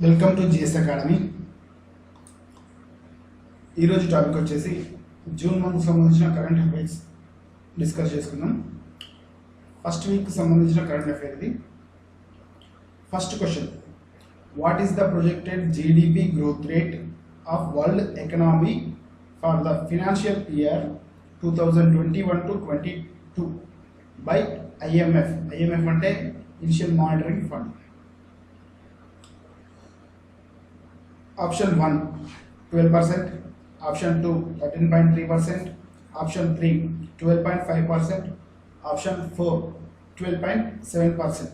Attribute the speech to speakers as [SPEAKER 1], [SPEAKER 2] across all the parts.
[SPEAKER 1] Welcome to GS academy. ఈరోజు topic వచ్చేసి June month సంబంధించిన కరెంట్ అఫైర్స్ డిస్కస్ చేసుకుందాం. ఫస్ట్ వీక్ సంబంధించిన కరెంట్ అఫైర్ ఇది. First question, what is the projected GDP growth rate of world economy for the financial year 2021 to 22 by IMF. IMF అంటే initial monitoring fund. Option 1 12%, option 2 13.3%, option 3 12.5%, option 4 12.7%.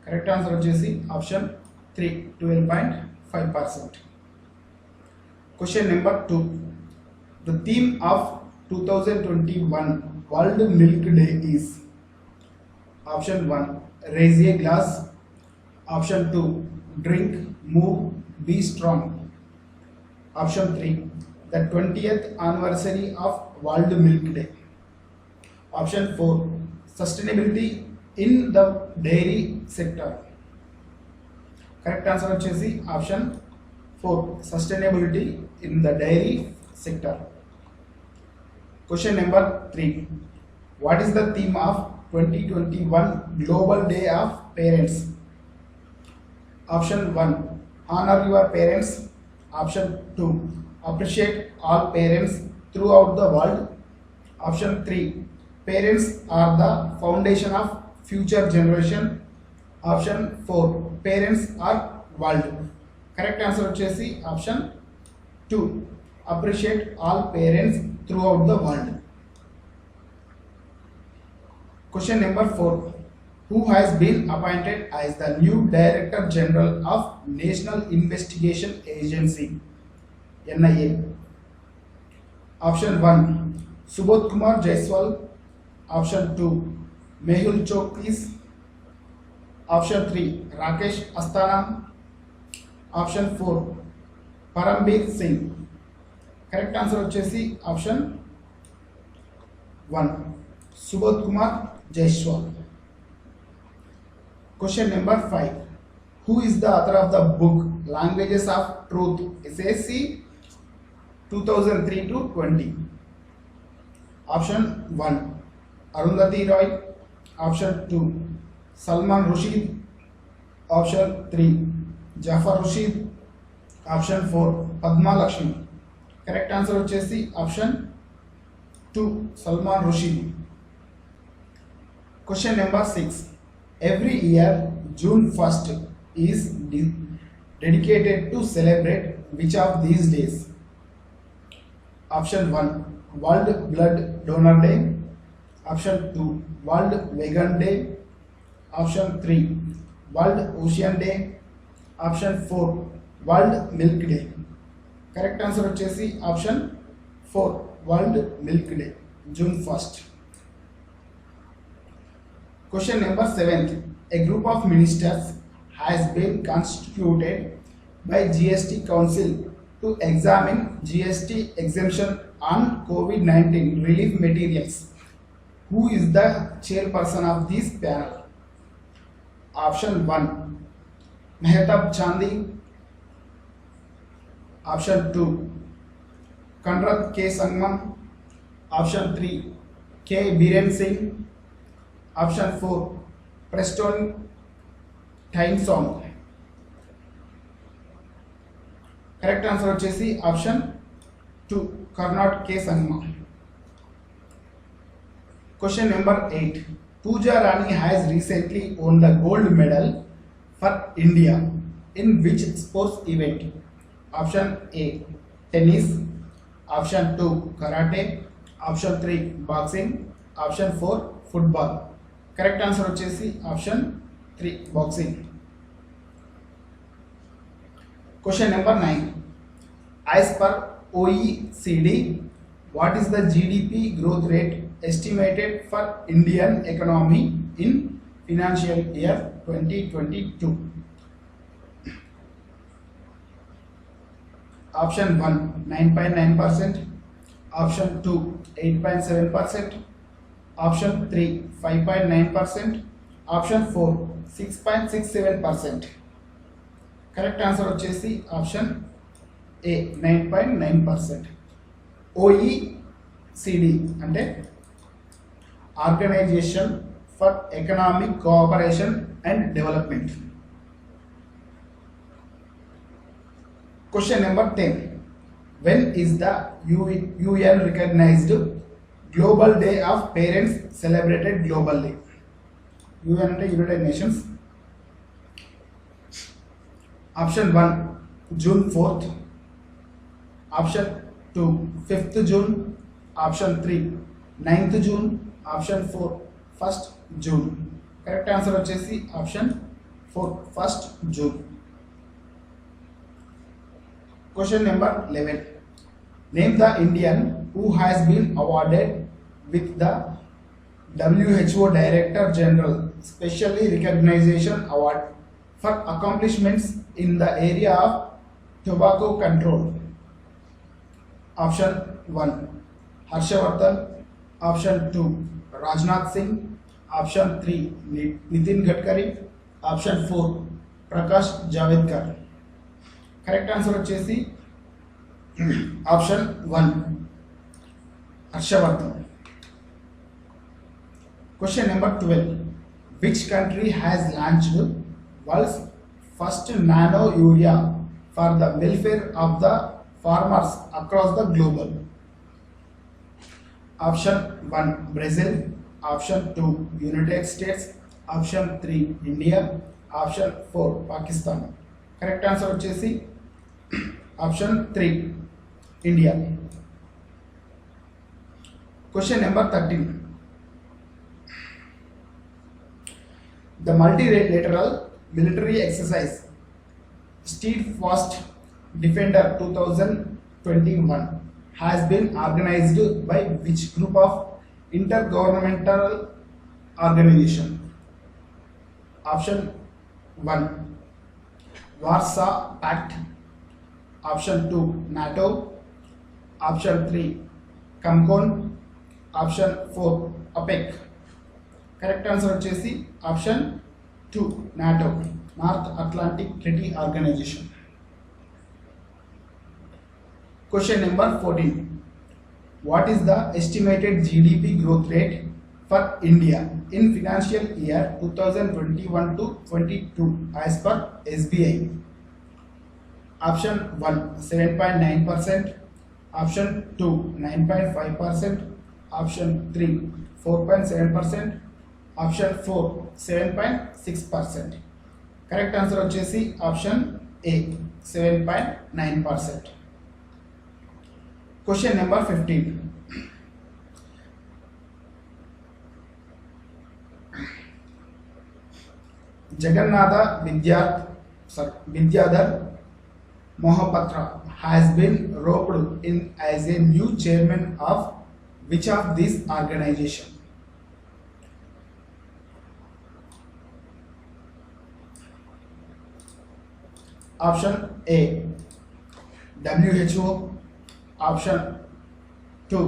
[SPEAKER 1] Correct answer వచ్చేసి option 3 12.5%. Question number 2, the theme of 2021 World Milk Day is option 1 raise a glass, option 2 drink, move, be strong, option 3 the 20th anniversary of World Milk Day, option 4 sustainability in the dairy sector. Correct answer వచ్చేసి option 4 sustainability in the dairy sector. Question number 3, what is the theme of 2021 Global Day of Parents? Option 1 honor your parents, option 2 appreciate all parents throughout the world, option 3 parents are the foundation of future generation, option 4 parents are world. Correct answer వచ్చేసి option 2 appreciate all parents throughout the world. Question number 4, who has been appointed as the new Director General of National Investigation Agency NIA? Option 1 Subodh Kumar Jaiswal, option 2 Mehul Chokis, option 3 Rakesh Asthana, option 4 Parambir Singh. Correct answer వచ్చేసి option 1 Subodh Kumar Jaiswal. Question number 5, who is the author of the book Languages of Truth SSC 2003 to 20? Option 1 Arundhati Roy, option 2 Salman Rushdie, option 3 Jafar Rashid, option 4 Padma Lakshmi. Correct answer వచ్చేసి option 2 Salman Rushdie. Question number 6, every year June 1st is dedicated to celebrate which of these days? Option 1 World Blood Donor Day, option 2 World Vegan Day, option 3 World Ocean Day, option 4 World Milk Day. Correct answer వచ్చేసి option 4 World Milk Day, June 1st. Question number 7, a group of ministers has been constituted by GST Council to examine GST exemption on COVID-19 relief materials. Who is the chairperson of this panel? Option 1 Mehtab Chandi, option 2 Kanrat K. Sangman, option 3 K. Biren Singh, option 4 Preston Tynesong. Correct answer వచ్చేసి option 2 Karnat K. Sangma. Question number 8, Pooja Rani has recently won the gold medal for India in which sports event? Option A tennis, option 2 karate, option 3 boxing, option 4 football. Correct answer వచ్చేసి option 3 boxing. Question number 9, as per OECD, what is the GDP growth rate estimated for Indian economy in financial year 2022? Option 1 9.9%, option 2 8.7%, option 3 5.9%, option 4 6.67%. Correct answer వచ్చేసి option A 9.9%. OECD అంటే organisation for economic cooperation and development. Question number 10. When is the UN recognized Global Day of Parents celebrated globally? UN అంటే United Nations. Option 1 June 4th. Option 2 5th June. Option 3 9th June. Option 4 1st June. Correct answer వచ్చేసి option 4 1st June. Question number 11. Name the Indian who has been awarded with the WHO Director General Specially Recognition Award for accomplishments in the area of tobacco control. Option 1 Harshavardhan. Option 2 Rajnath Singh. Option 3 Nitin Gadkari. Option 4 Prakash Javadekar. Correct answer వచ్చేసి option 1 Harshvardhan. Question number 12. Which country has launched world's first nano urea for the welfare of the farmers across the global? Option 1 Brazil. Option 2 United States. Option 3 India. Option 4 Pakistan. Correct answer వచ్చేసి option 3 India. Question number 13. The multilateral military exercise Steadfast Defender 2021 has been organized by which group of intergovernmental organization? Option 1 Warsaw Pact. Option 2 NATO. Option 3 COMCON. Option 4 OPEC. Correct answer వచ్చేసి option 2 NATO, North Atlantic Treaty Organization. Question number 14. What is the estimated GDP growth rate for India in financial year 2021 to 22 as per SBI? Option 1 7.9%. Option 2 9.5%. Option 3 4.7%. Option 4 7.6%. Correct answer వచ్చేసి option A 7.9%. Question number 15. Jagannatha Vidyadhar Mohapatra has been roped in as a new chairman of which of these organization? Option A WHO. Option 2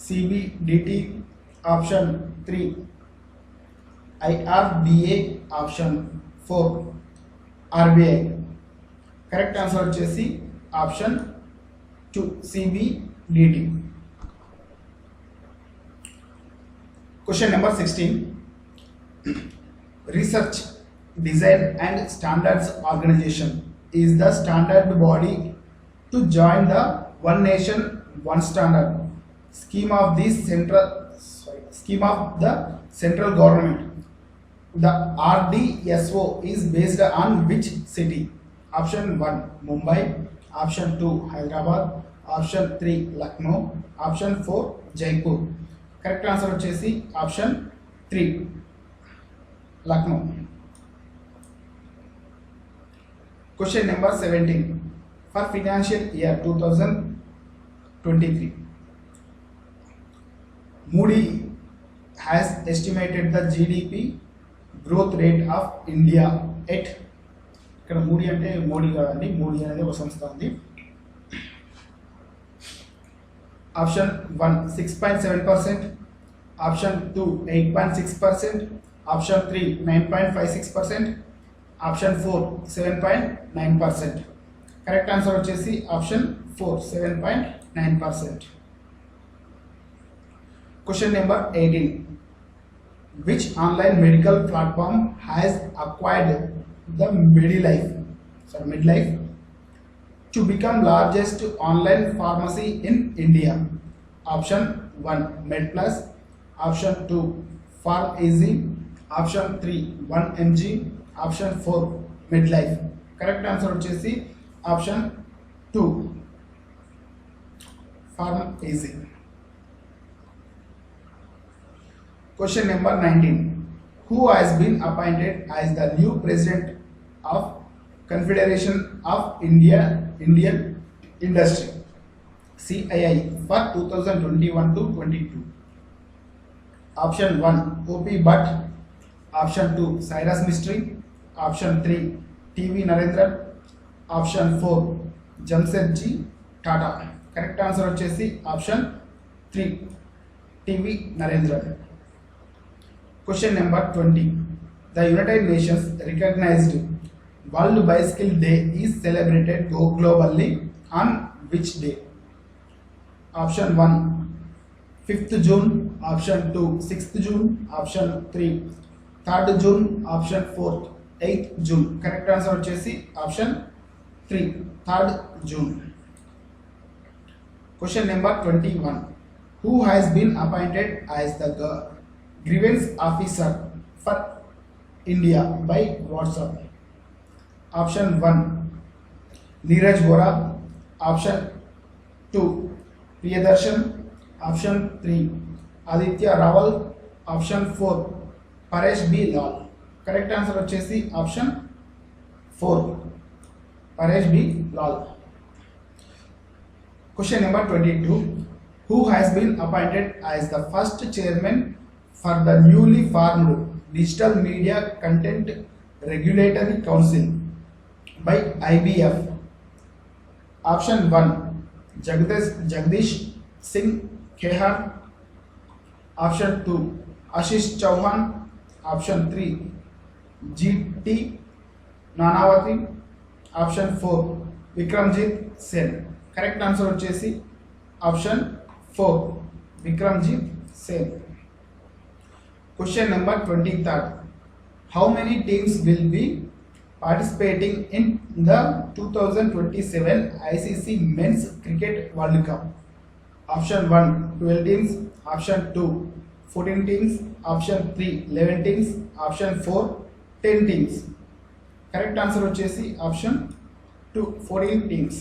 [SPEAKER 1] CBDT. Option 3 IRDA. Option 4 RBI. Correct answer వచ్చేసి option 2 CBDT. Question number 16. Research, Design and Standards Organization is the standard body to join the One Nation One Standard scheme of the central government. The RDSO is based on which city? Option 1 Mumbai. Option 2 Hyderabad. Option 3 Lucknow. Option 4 Jaipur. Correct answer వచ్చేసి option 3 Lucknow. Question number 17. For financial year 2023, Moody has estimated the GDP growth rate of India at, ఇక్కడ Moody అంటే మోడీ కాదండి, Moody అనేది ఒక సంస్థ ఉంది. Option 1 6.7%. Option 2 8.6%. Option 3 9.56%. Option 4 7.9%. Correct answer వచ్చేసి option 4 7.9%. Question number 18. Which online medical platform has acquired the midlife to become largest online pharmacy in India? Option 1 MedPlus, option 2 PharmEasy, option 3 1mg, option 4 Midlife. Correct answer వచ్చేసి option 2 PharmEasy. Question number 19. Who has been appointed as the new president of Confederation of Indian Industry CII for 2021 to 22? Option 1 OP Bhatt, option 2 Cyrus Mistry, option 3 TV Narendran, option 4 Jamshedji Tata. Correct answer వచ్చేసి option 3 TV Narendran. Question number 20. The United Nations recognized World Bicycle Day is celebrated globally on which day? Option 1 5th June, option 2 6th June, option 3 3rd June, option 4 8th June. Correct answer వచ్చేసి option 3 3rd June. Question number 21. Who has been appointed as the grievance officer for India by WhatsApp? Option 1 Neeraj Vora, option 2 Priyadarshan, option 3 Aditya Rawal, option 4 Paresh B. Lal. Correct answer వచ్చేసి option 4 Paresh B. Lal. Question number 22. Who has been appointed as the first chairman for the newly formed Digital Media Content Regulatory Council by IBF? Option 1 Jagdish Singh Khehar, option 2 Ashish Chauhan, option 3 GT Nanavati, option 4 Vikramjit Sen. Correct answer వచ్చేసి option 4 Vikramjit Sen. Question number 23. How many teams will be participating in the 2027 ICC Men's Cricket World Cup? Option 1 12 teams, option 2 14 teams, option 3 11 teams, option 4 10 teams. Correct answer వచ్చేసి option 2 14 teams.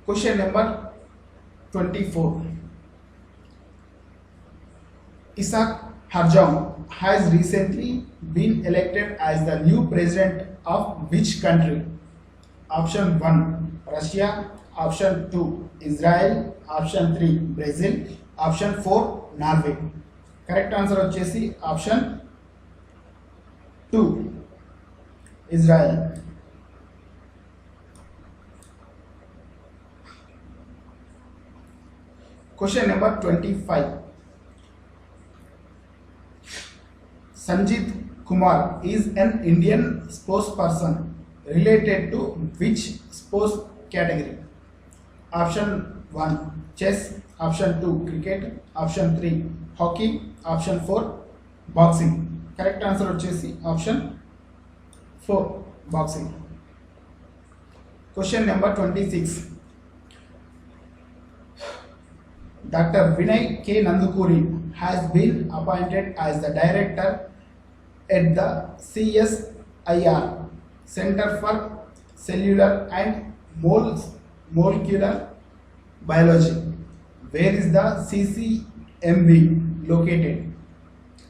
[SPEAKER 1] Question number 24. Isaac Herjong has recently been elected as the new president of which country? Option 1 Russia, option 2 Israel, option 3 Brazil, option 4 Norway. Correct answer వచ్చేసి option 2 Israel. Question number 25. Sanjit Kumar is an Indian sportsperson related to which sports category? Option 1 chess, option 2 cricket, option 3 hockey, option 4 boxing. Correct answer వచ్చేసి option 4 boxing. Question number 26. Dr. Vinay K. Nandukuri has been appointed as the director at the CSIR Center for Cellular and Molecular Biology. Where is the CCMB located?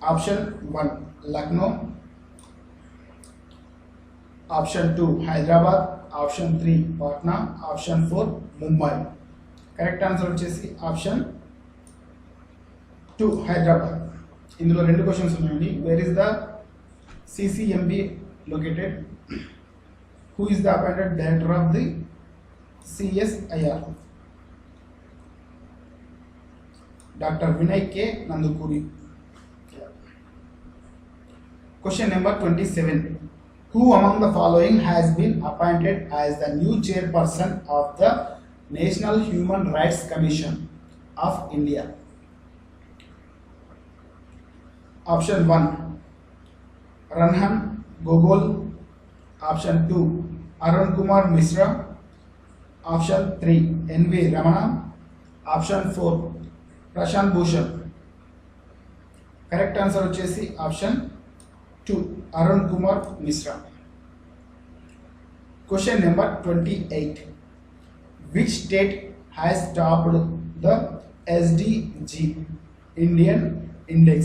[SPEAKER 1] Option 1 Lucknow, option 2 Hyderabad, option 3 Patna, option 4 Mumbai. Correct answer వచ్చేసి option 2 Hyderabad. ఇందులో రెండు questions ఉన్నాయండి. Where is the CCMB located? Who is the appointed director of the CSIR? Dr. Vinay K. Nandukuri. Question number 27. Who among the following has been appointed as the new chairperson of the National Human Rights Commission of India? Option 1 Ranhan Gogol, option 2 Arun Kumar Mishra, option 3 NV Ramana, option 4 Prashant Bhushan. Correct answer వచ్చేసి option 2 Arun Kumar Mishra. Question number 28. Which state has topped the SDG Indian Index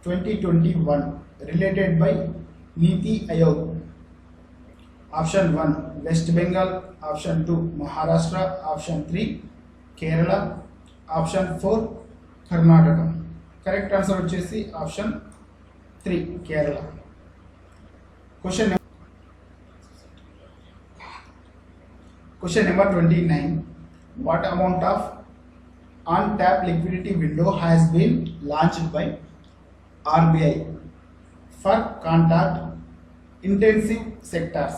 [SPEAKER 1] 2021 related by Niti Aayog? Option 1 West Bengal, option 2 Maharashtra, option 3 Kerala, option 4 Karnataka. Correct answer వచ్చేసి option 3 Kerala. Question number 29. What amount of on-tap liquidity window has been launched by RBI for contact intensive sectors?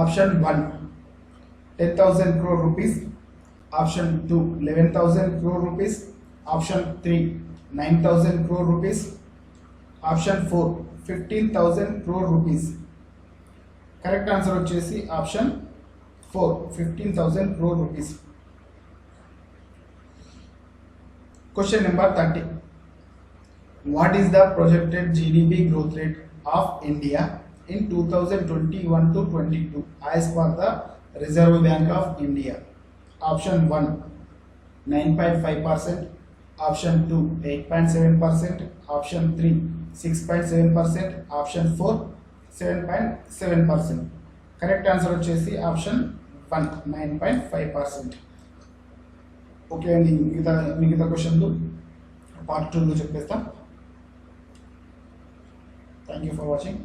[SPEAKER 1] Option 1 10,000 crore rupees, option 2 11,000 crore rupees, option 3 9,000 crore rupees, option 4 15,000 crore rupees. Correct answer వచ్చేసి option 4 15,000 crore rupees. Question number 30. What is the projected GDP growth rate of India in 2021 to 22 as per the Reserve Bank of India? Option 1 9.5%, option 2 8.7%, option 3 6.7%, option 4 7.7%. Correct answer వచ్చేసి option 1 9.5%. Okay అండి, మిగతా క్వశ్చన్లు part 2లో చెప్పేస్తాం. Thank you for watching.